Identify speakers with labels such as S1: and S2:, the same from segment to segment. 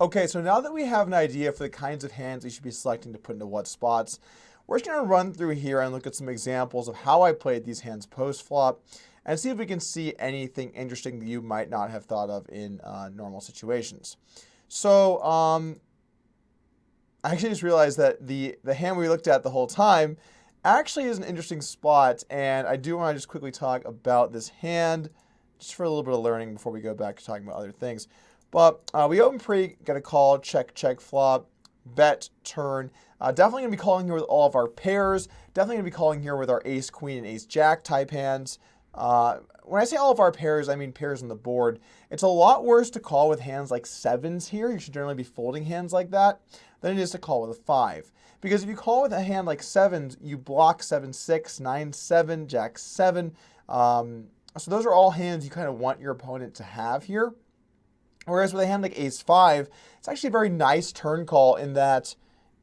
S1: Okay, so now that we have an idea for the kinds of hands we should be selecting to put into what spots, we're just going to run through here and look at some examples of how I played these hands post-flop and see if we can see anything interesting that you might not have thought of in normal situations. So I actually just realized that the hand we looked at the whole time actually is an interesting spot, and I do want to just quickly talk about this hand just for a little bit of learning before we go back to talking about other things. But we open pre, get a call, check, check flop, bet, turn. Definitely going to be calling here with all of our pairs. Definitely going to be calling here with our ace, queen, and ace, jack type hands. When I say all of our pairs, I mean pairs on the board. It's a lot worse to call with hands like sevens here. You should generally be folding hands like that than it is to call with a 5. Because if you call with a hand like sevens, you block 7-6, 9-7, jack 7. So those are all hands you kind of want your opponent to have here. Whereas with a hand like ace-5, it's actually a very nice turn call in that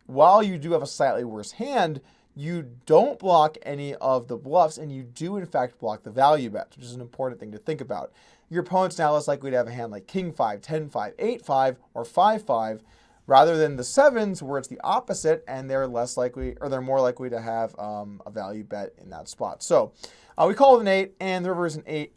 S1: while you do have a slightly worse hand, you don't block any of the bluffs, and you do in fact block the value bets, which is an important thing to think about. Your opponent's now less likely to have a hand like king-5, 10-5, 8-5, or 5-5, rather than the sevens where it's the opposite, and they're less likely, or they're more likely to have a value bet in that spot. So we call with an 8, and the river is an 8.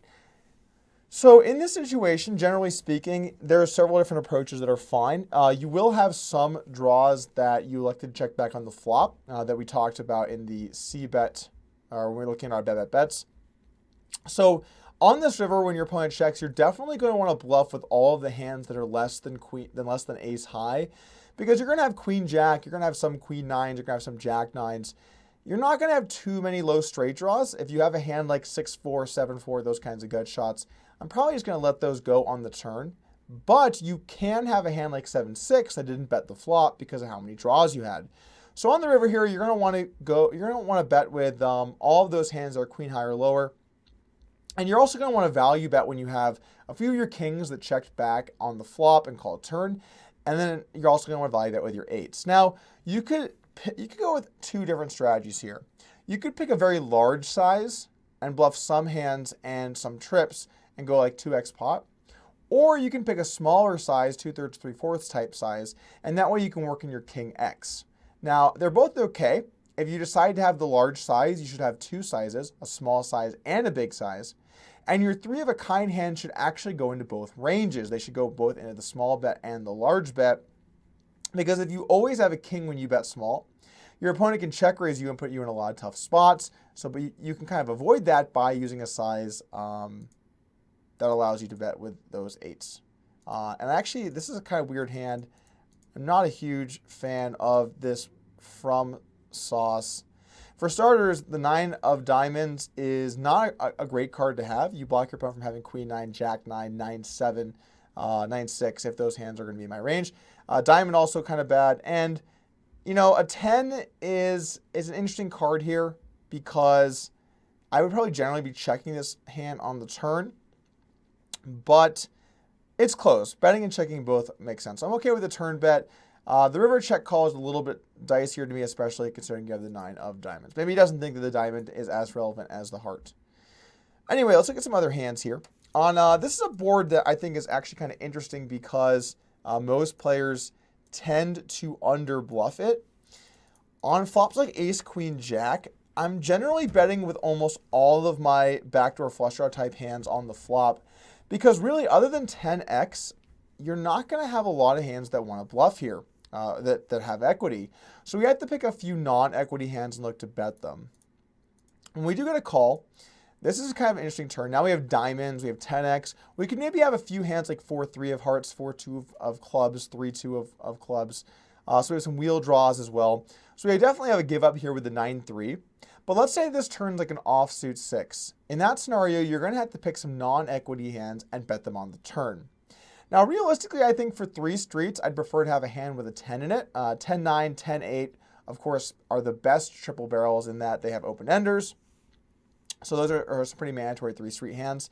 S1: So in this situation, generally speaking, there are several different approaches that are fine. You will have some draws that you elected to check back on the flop that we talked about in the C-bet, or when we're looking at our bet bets. So on this river, when your opponent checks, you're definitely going to want to bluff with all of the hands that are less than ace high, because you're going to have queen jack, you're going to have some queen nines, you're going to have some jack nines. You're not going to have too many low straight draws. If you have a hand like 6-4, 7-4, those kinds of gut shots, I'm probably just going to let those go on the turn. But you can have a hand like 7-6 that didn't bet the flop because of how many draws you had. So on the river here, you're going to want to bet with all of those hands that are queen high or lower. And you're also going to want to value bet when you have a few of your kings that checked back on the flop and call a turn. And then you're also going to want to value bet with your eights. Now, you could go with two different strategies here. You could pick a very large size and bluff some hands and some trips and go like 2x pot. Or you can pick a smaller size, 2/3, 3/4 type size, and that way you can work in your king X. Now, they're both okay. If you decide to have the large size, you should have two sizes, a small size and a big size. And your 3 of a kind hand should actually go into both ranges. They should go both into the small bet and the large bet. Because if you always have a king when you bet small, your opponent can check raise you and put you in a lot of tough spots. But you can kind of avoid that by using a size that allows you to bet with those 8s. And actually, this is a kind of weird hand. I'm not a huge fan of this from Sauce. For starters, the 9 of diamonds is not a great card to have. You block your opponent from having queen 9, jack 9, 9-7, 9-6 if those hands are going to be in my range. Diamond also kind of bad. And, you know, a 10 is an interesting card here because I would probably generally be checking this hand on the turn. But it's close. Betting and checking both make sense. I'm okay with the turn bet. The river check call is a little bit dicier to me, especially considering you have the 9 of diamonds. Maybe he doesn't think that the diamond is as relevant as the heart. Anyway, let's look at some other hands here. This is a board that I think is actually kind of interesting because most players tend to under bluff it. On flops like ace, queen, jack, I'm generally betting with almost all of my backdoor flush draw type hands on the flop. Because really, other than 10x, you're not going to have a lot of hands that want to bluff here, that have equity. So we have to pick a few non-equity hands and look to bet them. When we do get a call, this is kind of an interesting turn. Now we have diamonds, we have 10x. We could maybe have a few hands like 4-3 of hearts, 4-2 of clubs, 3-2 of clubs. So we have some wheel draws as well. So we definitely have a give up here with the 9-3. But let's say this turns like an offsuit 6. In that scenario, you're going to have to pick some non-equity hands and bet them on the turn. Now, realistically, I think for 3 streets, I'd prefer to have a hand with a 10 in it. 10-9, 10-8, of course, are the best triple barrels in that they have open enders. So those are some pretty mandatory 3 street hands.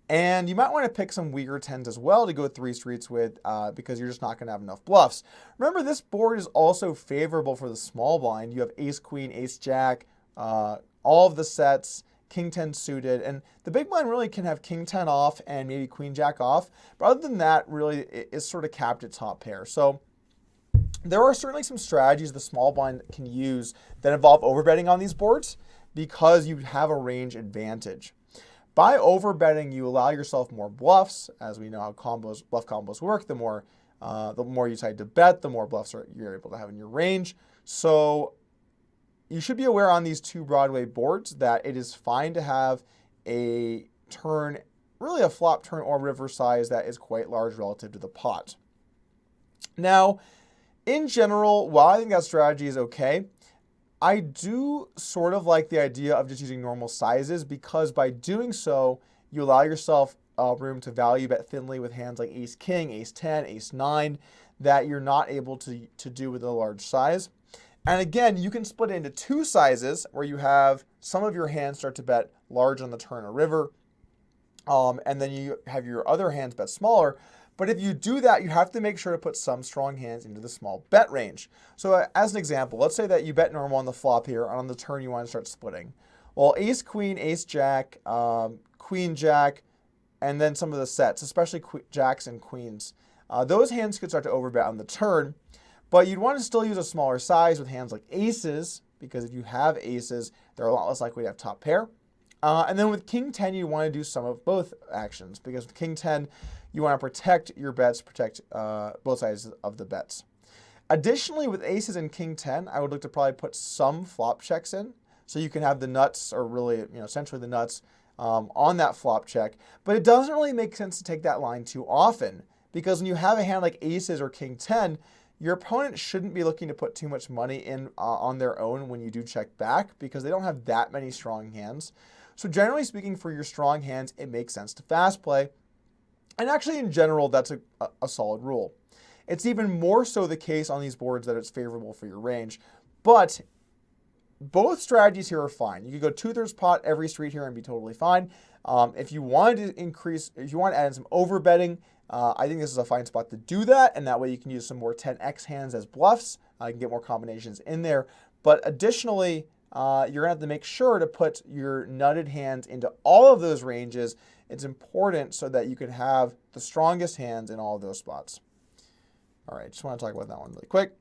S1: And you might want to pick some weaker 10s as well to go 3 streets with because you're just not going to have enough bluffs. Remember, this board is also favorable for the small blind. You have ace, queen, ace, jack, all of the sets, king 10 suited, and the big blind really can have king 10 off and maybe queen jack off, but other than that, really, it is sort of capped at top pair. So there are certainly some strategies the small blind can use that involve overbetting on these boards because you have a range advantage. By overbetting, you allow yourself more bluffs. As we know how bluff combos work, the more you decide to bet, the more bluffs you're able to have in your range. So you should be aware on these two Broadway boards that it is fine to have a turn, really a flop turn or river size that is quite large relative to the pot. Now, in general, while I think that strategy is okay, I do sort of like the idea of just using normal sizes because by doing so, you allow yourself room to value bet thinly with hands like ace king, ace 10, ace 9 that you're not able to do with a large size. And again, you can split it into two sizes where you have some of your hands start to bet large on the turn or river, and then you have your other hands bet smaller. But if you do that, you have to make sure to put some strong hands into the small bet range. So as an example, let's say that you bet normal on the flop here, and on the turn you want to start splitting. Well, ace queen, ace jack, queen jack, and then some of the sets, especially jacks and queens. Those hands could start to overbet on the turn, but you'd want to still use a smaller size with hands like aces, because if you have aces, they're a lot less likely to have top pair. And then with king 10, you want to do some of both actions, because with king 10, you want to protect your bets, protect both sides of the bets. Additionally, with aces and king 10, I would look to probably put some flop checks in, so you can have the nuts, or really, essentially the nuts, on that flop check. But it doesn't really make sense to take that line too often, because when you have a hand like aces or king 10, your opponent shouldn't be looking to put too much money in on their own when you do check back, because they don't have that many strong hands. So generally speaking, for your strong hands, it makes sense to fast play. And actually, in general, that's a solid rule. It's even more so the case on these boards that it's favorable for your range. But both strategies here are fine. You could go 2/3 pot every street here and be totally fine. If you wanted to if you want to add in some overbetting, I think this is a fine spot to do that, and that way you can use some more 10x hands as bluffs. You can get more combinations in there. But additionally, you're going to have to make sure to put your nutted hands into all of those ranges. It's important so that you can have the strongest hands in all of those spots. All right, just want to talk about that one really quick.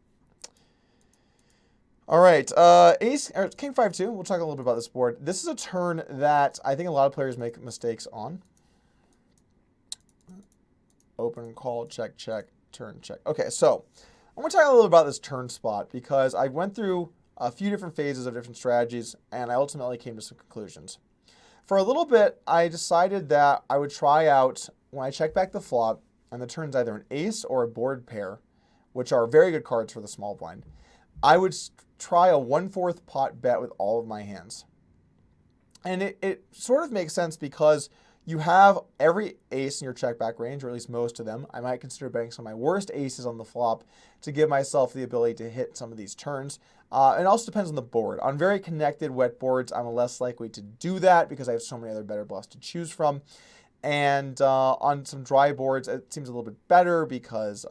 S1: All right, king 5-2. We'll talk a little bit about this board. This is a turn that I think a lot of players make mistakes on. Open, call, check, check, turn, check. Okay, so I want to talk a little about this turn spot because I went through a few different phases of different strategies, and I ultimately came to some conclusions. For a little bit, I decided that I would try out, when I check back the flop, and the turn's either an ace or a board pair, which are very good cards for the small blind, I would try a 1/4 pot bet with all of my hands. And it sort of makes sense because you have every ace in your check back range, or at least most of them. I might consider betting some of my worst aces on the flop to give myself the ability to hit some of these turns. It also depends on the board. On very connected wet boards, I'm less likely to do that because I have so many other better bluffs to choose from. And on some dry boards, it seems a little bit better because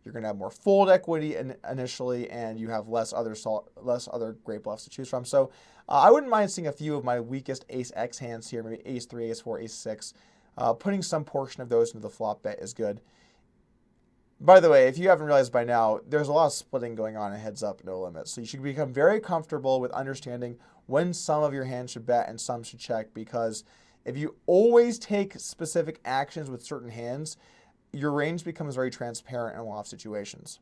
S1: you're going to have more fold equity initially, and you have less other great bluffs to choose from. So I wouldn't mind seeing a few of my weakest ace X hands here, maybe ace 3, ace 4, ace 6. Putting some portion of those into the flop bet is good. By the way, if you haven't realized by now, there's a lot of splitting going on in Heads Up, No Limit. So you should become very comfortable with understanding when some of your hands should bet and some should check, because if you always take specific actions with certain hands, your range becomes very transparent in a lot of situations.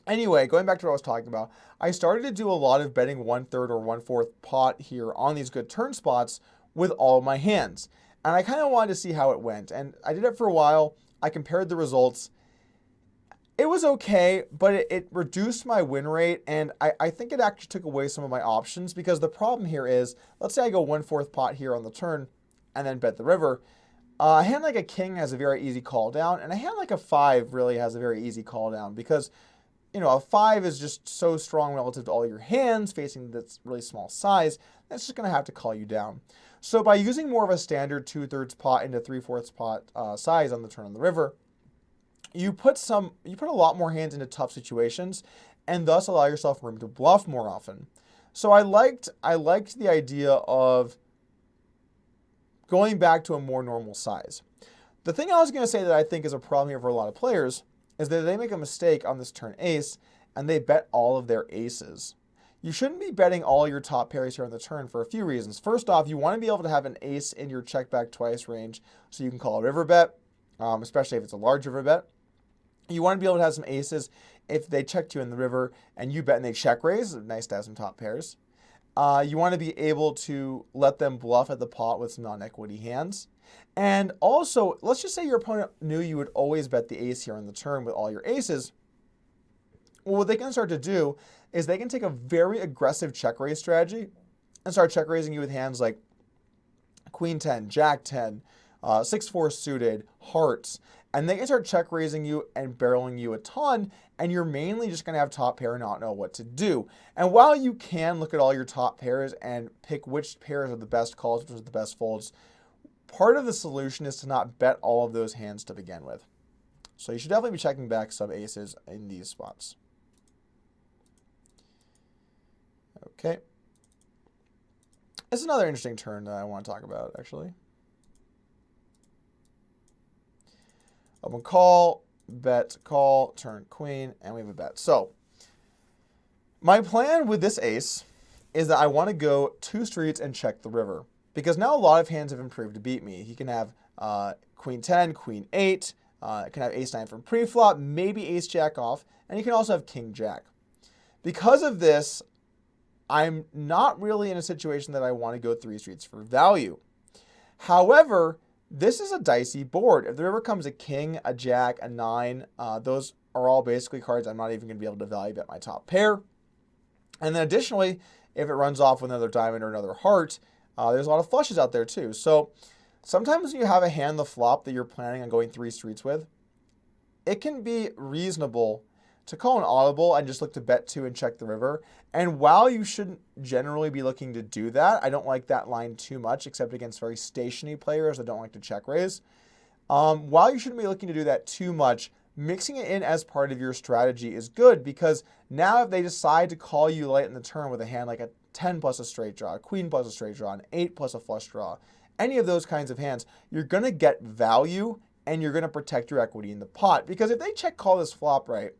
S1: Anyway, going back to what I was talking about, I started to do a lot of betting 1/3 or 1/4 pot here on these good turn spots with all of my hands. And I kind of wanted to see how it went. And I did it for a while. I compared the results. It was okay, but it reduced my win rate, and I think it actually took away some of my options, because the problem here is, let's say I go 1/4 pot here on the turn and then bet the river. A hand like a king has a very easy call down, and a hand like a 5 really has a very easy call down because, a 5 is just so strong relative to all your hands facing this really small size, that's just going to have to call you down. So by using more of a standard 2/3 pot into 3/4 pot size on the turn on the river, you put a lot more hands into tough situations, and thus allow yourself room to bluff more often. So I liked the idea of going back to a more normal size. The thing I was going to say that I think is a problem here for a lot of players is that they make a mistake on this turn ace and they bet all of their aces. You shouldn't be betting all your top pairs here on the turn for a few reasons. First off, you want to be able to have an ace in your check back twice range so you can call a river bet, especially if it's a large river bet. You want to be able to have some aces if they checked you in the river and you bet and they check raise. Nice to have some top pairs. You want to be able to let them bluff at the pot with some non-equity hands. And also, let's just say your opponent knew you would always bet the ace here on the turn with all your aces. Well, what they can start to do is they can take a very aggressive check raise strategy and start check raising you with hands like Queen 10, Jack 10, 6-4 suited, hearts. And they can start check raising you and barreling you a ton, and you're mainly just going to have top pair and not know what to do. And while you can look at all your top pairs and pick which pairs are the best calls, which are the best folds, part of the solution is to not bet all of those hands to begin with. So you should definitely be checking back some aces in these spots. Okay. This is another interesting turn that I want to talk about, actually. Open call, bet, call, turn queen, and we have a bet. So my plan with this ace is that I want to go 2 streets and check the river. Because now a lot of hands have improved to beat me. He can have Queen 10, Queen 8, can have Ace 9 from pre-flop, maybe Ace Jack off, and he can also have King Jack. Because of this, I'm not really in a situation that I want to go 3 streets for value. However, this is a dicey board. If the river comes a king, a jack, a 9, those are all basically cards I'm not even going to be able to value bet my top pair. And then additionally, if it runs off with another diamond or another heart, there's a lot of flushes out there too. So sometimes when you have a hand the flop that you're planning on going 3 streets with, it can be reasonable to call an audible and just look to bet 2 and check the river. And while you shouldn't generally be looking to do that, I don't like that line too much, except against very stationary players that don't like to check raise. While you shouldn't be looking to do that too much, mixing it in as part of your strategy is good, because now if they decide to call you late in the turn with a hand like a 10 plus a straight draw, a queen plus a straight draw, an 8 plus a flush draw, any of those kinds of hands, you're going to get value and you're going to protect your equity in the pot. Because if they check call this flop right,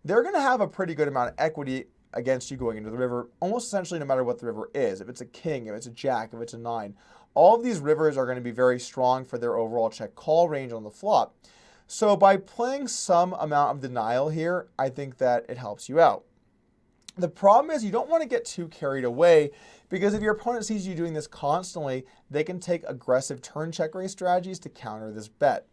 S1: they're going to have a pretty good amount of equity against you going into the river, almost essentially no matter what the river is. If it's a king, if it's a jack, if it's a 9, all of these rivers are going to be very strong for their overall check call range on the flop. So by playing some amount of denial here, I think that it helps you out. The problem is you don't want to get too carried away, because if your opponent sees you doing this constantly, they can take aggressive turn check raise strategies to counter this bet.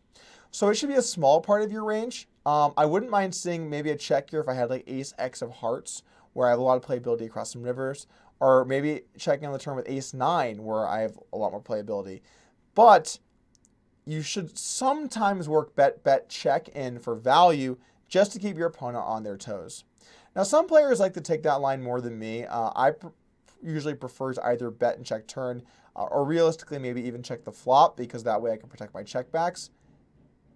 S1: So it should be a small part of your range. I wouldn't mind seeing maybe a check here if I had like Ace X of hearts, where I have a lot of playability across some rivers, or maybe checking on the turn with Ace 9, where I have a lot more playability. But you should sometimes work bet, check in for value just to keep your opponent on their toes. Now, some players like to take that line more than me. I usually prefer to either bet and check turn, or realistically maybe even check the flop, because that way I can protect my checkbacks.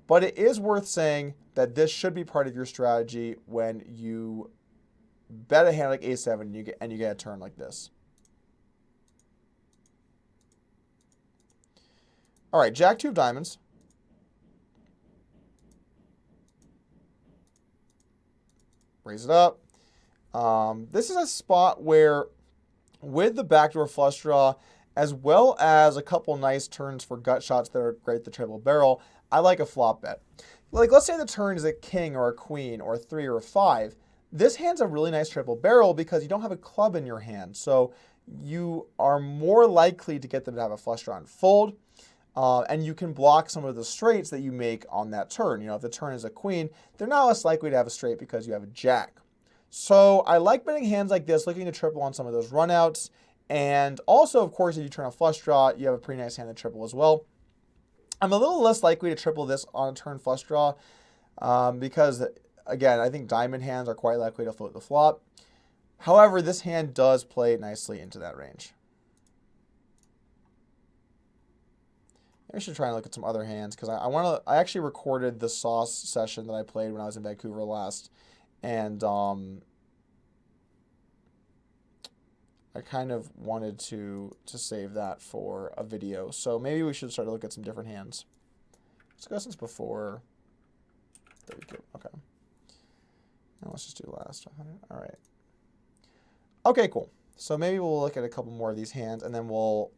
S1: But it is worth saying that this should be part of your strategy when you bet a hand like A7 and you get a turn like this. All right, Jack 2 of diamonds. Raise it up. This is a spot where, with the backdoor flush draw, as well as a couple nice turns for gut shots that are great to triple barrel, I like a flop bet. Like, let's say the turn is a king or a queen or a 3 or a 5. This hand's a really nice triple barrel because you don't have a club in your hand. So you are more likely to get them to have a flush draw and fold. And you can block some of the straights that you make on that turn. You know, if the turn is a queen, they're not less likely to have a straight because you have a jack. So I like betting hands like this, looking to triple on some of those runouts. And also, of course, if you turn a flush draw, you have a pretty nice hand to triple as well. I'm a little less likely to triple this on a turn flush draw because, again, I think diamond hands are quite likely to float the flop. However, this hand does play nicely into that range. I should try and look at some other hands, because I actually recorded the sauce session that I played when I was in Vancouver last, and I kind of wanted to save that for a video. So maybe we should start to look at some different hands. Let's go since before. There we go. Okay. Now let's just do last 100. All right. Okay, cool. So maybe we'll look at a couple more of these hands, and then we'll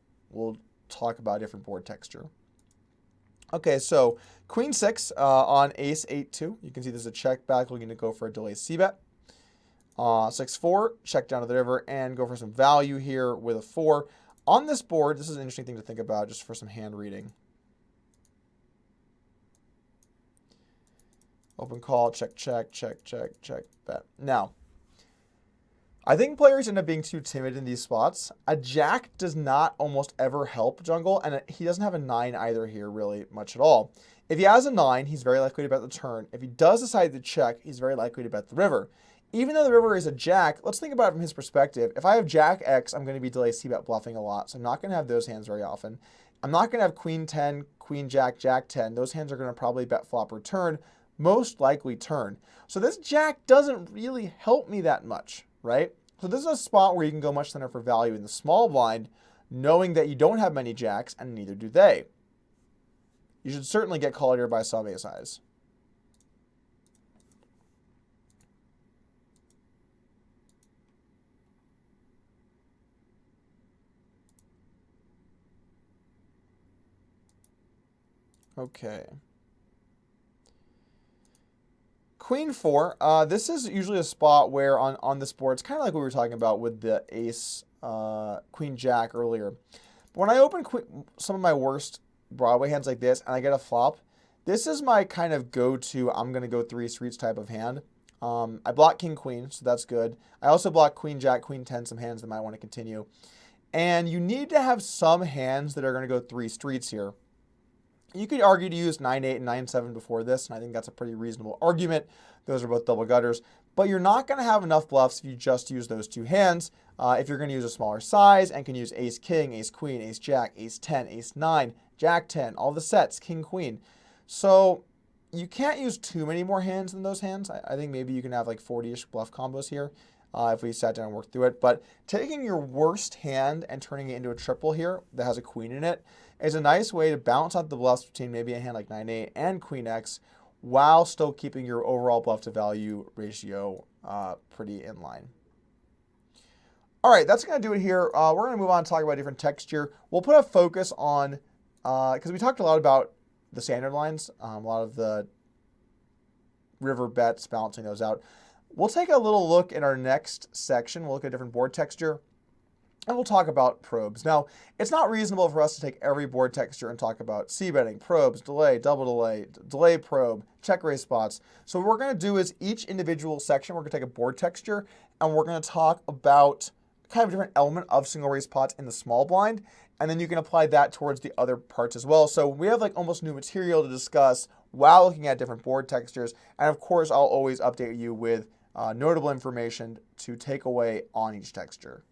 S1: talk about different board texture. Okay, so Queen 6 on Ace 8-2. You can see there's a check back looking to go for a delay c-bet. 6-4, check down to the river and go for some value here with a 4. On this board, this is an interesting thing to think about just for some hand reading. Open call, check, check, check, check, check, bet. Now, I think players end up being too timid in these spots. A jack does not almost ever help jungle, and he doesn't have a 9 either here really much at all. If he has a 9, he's very likely to bet the turn. If he does decide to check, he's very likely to bet the river. Even though the river is a jack, let's think about it from his perspective. If I have jack X, I'm going to be delay c-bet bluffing a lot, so I'm not going to have those hands very often. I'm not going to have queen 10, queen jack, jack 10. Those hands are going to probably bet flop or turn, most likely turn. So this jack doesn't really help me that much, right? So this is a spot where you can go much thinner for value in the small blind, knowing that you don't have many jacks, and neither do they. You should certainly get called here by some ace highs. Okay. Queen 4, this is usually a spot where on this board, it's kind of like what we were talking about with the ace, queen jack earlier. But when I open some of my worst Broadway hands like this and I get a flop, this is my kind of go-to, I'm going to go 3 streets type of hand. I block king queen, so that's good. I also block queen jack, queen 10, some hands that might want to continue. And you need to have some hands that are going to go 3 streets here. You could argue to use 9-8 and 9-7 before this, and I think that's a pretty reasonable argument. Those are both double gutters. But you're not going to have enough bluffs if you just use those 2 hands. If you're going to use a smaller size and can use ace-king, ace-queen, ace-jack, ace-10, ace-9, jack-10, all the sets, king-queen. So you can't use too many more hands than those hands. I think maybe you can have like 40-ish bluff combos here if we sat down and worked through it. But taking your worst hand and turning it into a triple here that has a queen in it is a nice way to balance out the bluffs between maybe a hand like 9-8 and queen X while still keeping your overall bluff to value ratio pretty in line. All right, that's going to do it here. We're going to move on and talk about different texture. We'll put a focus on, because we talked a lot about the standard lines, a lot of the river bets, balancing those out. We'll take a little look in our next section. We'll look at different board texture. And we'll talk about probes. Now, it's not reasonable for us to take every board texture and talk about c-betting, probes, delay, double delay, delay probe, check raise spots. So what we're going to do is each individual section, we're going to take a board texture, and we're going to talk about kind of a different element of single raise spots in the small blind, and then you can apply that towards the other parts as well. So we have like almost new material to discuss while looking at different board textures. And of course, I'll always update you with notable information to take away on each texture.